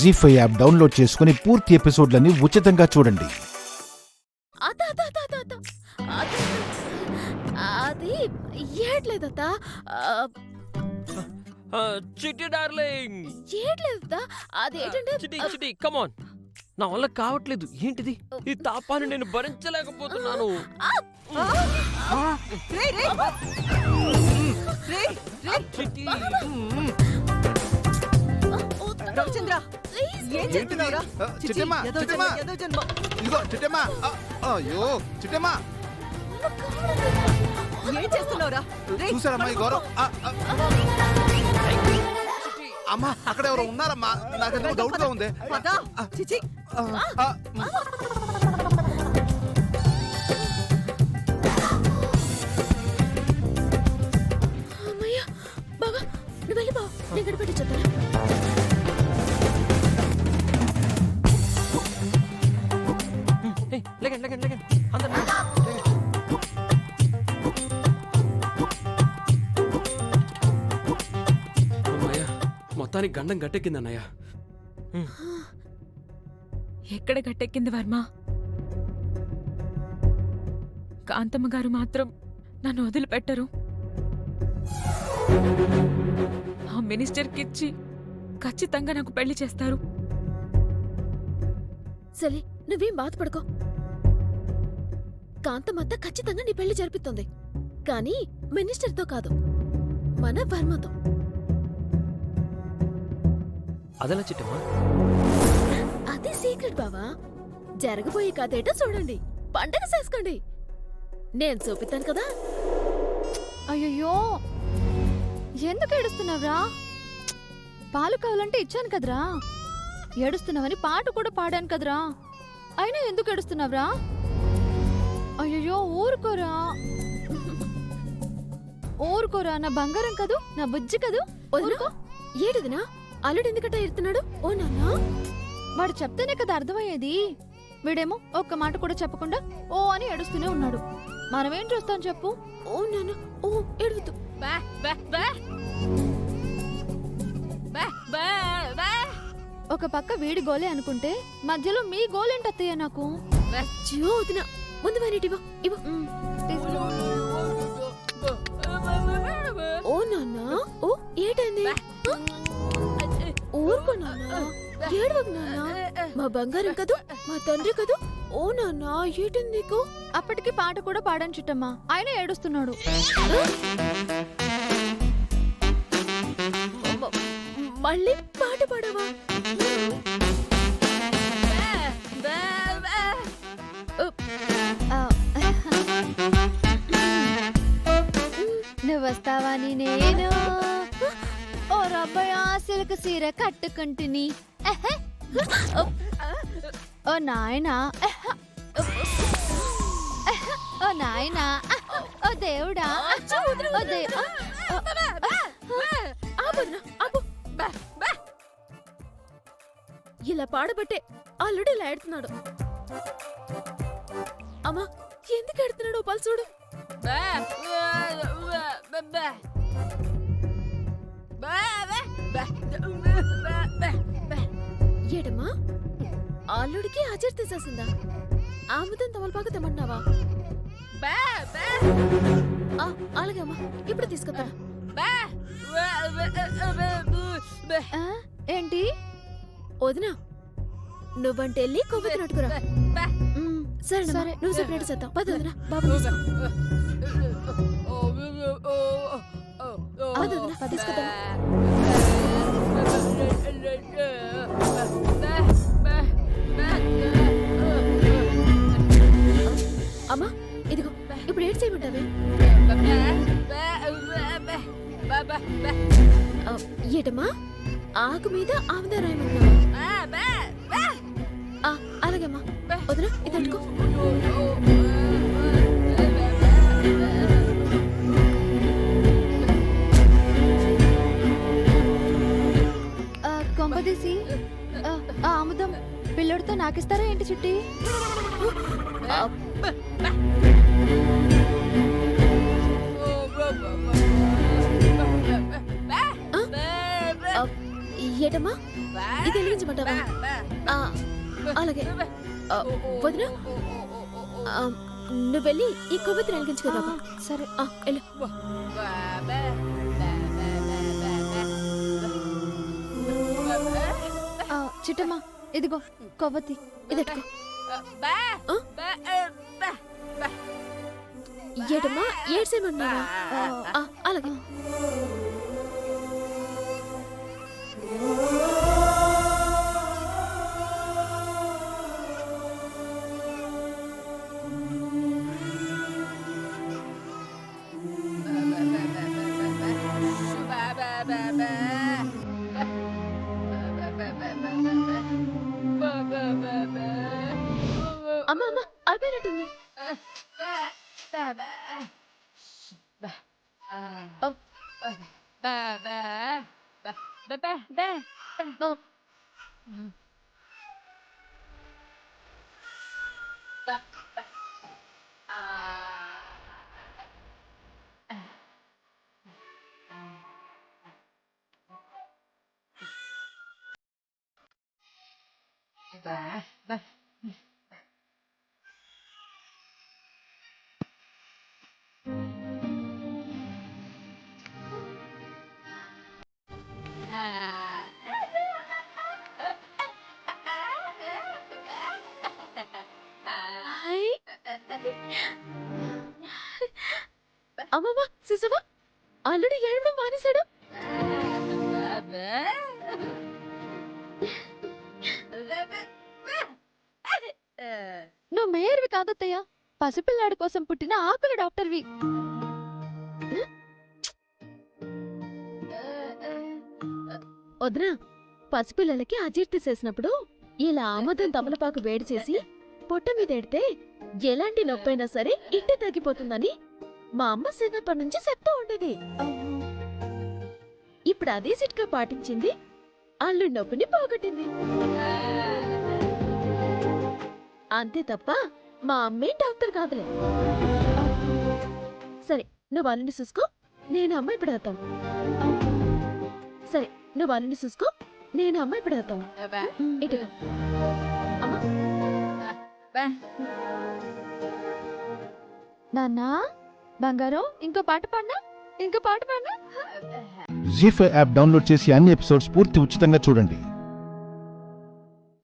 జీ5 app download చేసుకుని పూర్తి ఎపిసోడ్లని ఉచితంగా చూడండి. అది ఏట్లేదత్త, చిట్టి డార్లింగ్, ఏట్లేదత్త. అదేంటంటే చిట్టి కమ్ ఆన్, నా వల్ల కావట్లేదు. ఏంటిది ఈ తాపాన్ని నేను భరించలేకపోతున్నాను. చిట్టి, రవిచంద్ర, ఏం చేస్తున్నావురా? చిట్టమ్మా, చిట్టమ్మా, ఇదిగో చిట్టమ్మా. అయ్యో చిట్టమ్మా, ఏం చేస్తున్నావురా? చూసారమ్మా ఈ గౌరవ్. అమ్మా అక్కడ ఎవరో ఉన్నారమ్మా, నాకు డౌట్ గా ఉంది. చిచి, అమ్మయ్య బాబా, నువ్వు వెళ్ళి బావ, నేను గడిపెట్టి చెప్తాను. లేకండి అందరూ మొత్తానికి గండం గట్టెక్కిందన్నయ్య. ఎక్కడ గట్టెక్కింది వర్మ? కాంతమ్మ గారు మాత్రం నన్ను వదిలిపెట్టరు. ఆ మినిస్టర్కిచ్చి ఖచ్చితంగా నాకు పెళ్లి చేస్తారు. సరే నువ్వేం బాధపడుకో, కాంతమంతా ఖచ్చితంగా నీ పెళ్లి జరిపిస్తుంది. కానీ మినిస్టర్తో కాదు, మన వర్మతో. అదలా చిట్టమ్మా? అది సీక్రెట్ బావా. జరగబోయే కథేటో చూడండి, పండగ చేసుకోండి. నేను చూపిస్తాను కదా. అయ్యయ్యో, ఎందుకు ఏడుస్తున్నావురా? పాలు కావాలంటే ఇచ్చాను కదరా. ఏడుస్తున్నావని పాట కూడా పాడాను కదరా. అయినా ఎందుకు ఏడుస్తున్నావురా? అయ్యయ్యో, ఊరుకోరా ఊరుకోరా, నా బంగారం కదూ, నా బుజ్జి కదూ. ఊరుకో. ఏడుదినా అల్లుడు ఎందుకట ఎడుతున్నాడు? ఓ నాన్నా, వాడు చెప్తేనే కదా అర్థమయ్యేది. వీడేమో ఒక్క మాట కూడా చెప్పకుండా ఓ అని ఏడుస్తూనే ఉన్నాడు. మనమేం చూస్తాం చెప్పు? ఓ నాన్న, ఓ ఏడువద్దు. ఒక పక్క వీడి గోలే అనుకుంటే మధ్యలో మీ గోలేంటత్తయ్య నాకు? జియో వదినా, ముందు వానిటివో ఇవ్వు. తీసుకో. ఓ నాన్నా, ఓ ఏటైంది? ఊరుకో నాన్నా, ఏడవకు నాన్నా. మా బంగారం కదూ, మా తండ్రి కదూ. ఓ నాన్నా, ఏటైంది నీకు? అప్పటికి పాట కూడా పాడాను చిట్టమ్మా, ఆయన ఏడుస్తున్నాడు. మళ్ళీ పాట పాడవా? నువ్వు వస్తావని నేను ఓ రబ్బయా సిల్క్ సీర కట్టుకుంటుని. ఓ నాయనా, ఓ నాయనా, ఓ దేవుడా, ఓ ఇలా పాడబట్టే అల్లుడు ఇలా ఏడుతున్నాడు. అమ్మా, ఎందుకు ఏడుతున్నాడు? పలు చూడు. ఏడమ్మా, అల్లుడికి అజర్ తీసేసిందా? ఆముదం తమలపాకు తెమ్మన్నావా? అలాగే అమ్మా, ఇప్పుడు తీసుకొద్దా. ఏంటి వదినా, నువ్వంటే వెళ్ళి కొవ్వొత్తి నట్టుకురా. సరే సరే. నువ్వు సెపరేట్ చేద్దాం. పద వదినా, బాబు వదినా, తీసుకొద్దాం. అమ్మా ఇదిగో, ఇప్పుడు ఏడు చేయమంటావే? ఏటమ్మా, ఆకు మీద ఆముదా రాయమన్నావా? అలాగేమ్మా, వదినా ఇది అట్టుకో. కొంపదీసి ఆ ఆముదం పిల్లడితో నాకిస్తారా ఏంటి చిట్టి? ఏటమ్మా ఇది వెలిగించమంటావా ఆ, అలాగే ఆ, వదినా ఆ, నువ్వు వెళ్ళి ఈ కొవ్వొత్తిని వెలిగించుకురా సరే వెళ్ళు చిట్టమ్మా ఇదిగో కొవ్వొత్తి ఇదట్టుకో ఏటమ్మా ఏడ్సేమన్నావా అలాగే అమ్మ అమ్మ అయిపోయినట్టుంది అమ్మమ్మ చూసావా అల్లుడు ఏడవడం మానేశాడు నువ్వు మేయర్వి కాదత్తయ్య పసిపిల్లాడి కోసం పుట్టిన ఆకుల డాక్టర్వి వదినా పసిపిల్లలకి అజీర్తి చేసినప్పుడు ఇలా ఆమదం తమలపాకు వేడి చేసి పొట్ట మీద ఎడితే ఎలాంటి నొప్పైనా సరే ఇట్టే తగ్గిపోతుందని మా అమ్మ చిన్నప్పటి నుంచి చెప్తూ ఉండేది ఇప్పుడు అదే సిట్గా పాటించింది అల్లు నొప్పిని పోగొట్టింది అంతే తప్ప మా అమ్మే డాక్టర్ కాదులే సరే నువ్వు అల్లుని చూసుకో నేను అమ్మాయి పెడతాను సరే నువ్వు అల్లుని చూసుకో నేను అమ్మాయి పెడతాను ఇటు అమ్మా నాన్నా బంగారం ఇంకో పాట పాడినా జీ5 యాప్ డౌన్లోడ్ చేసి అన్ని ఎపిసోడ్స్ పూర్తి ఉచితంగా చూడండి.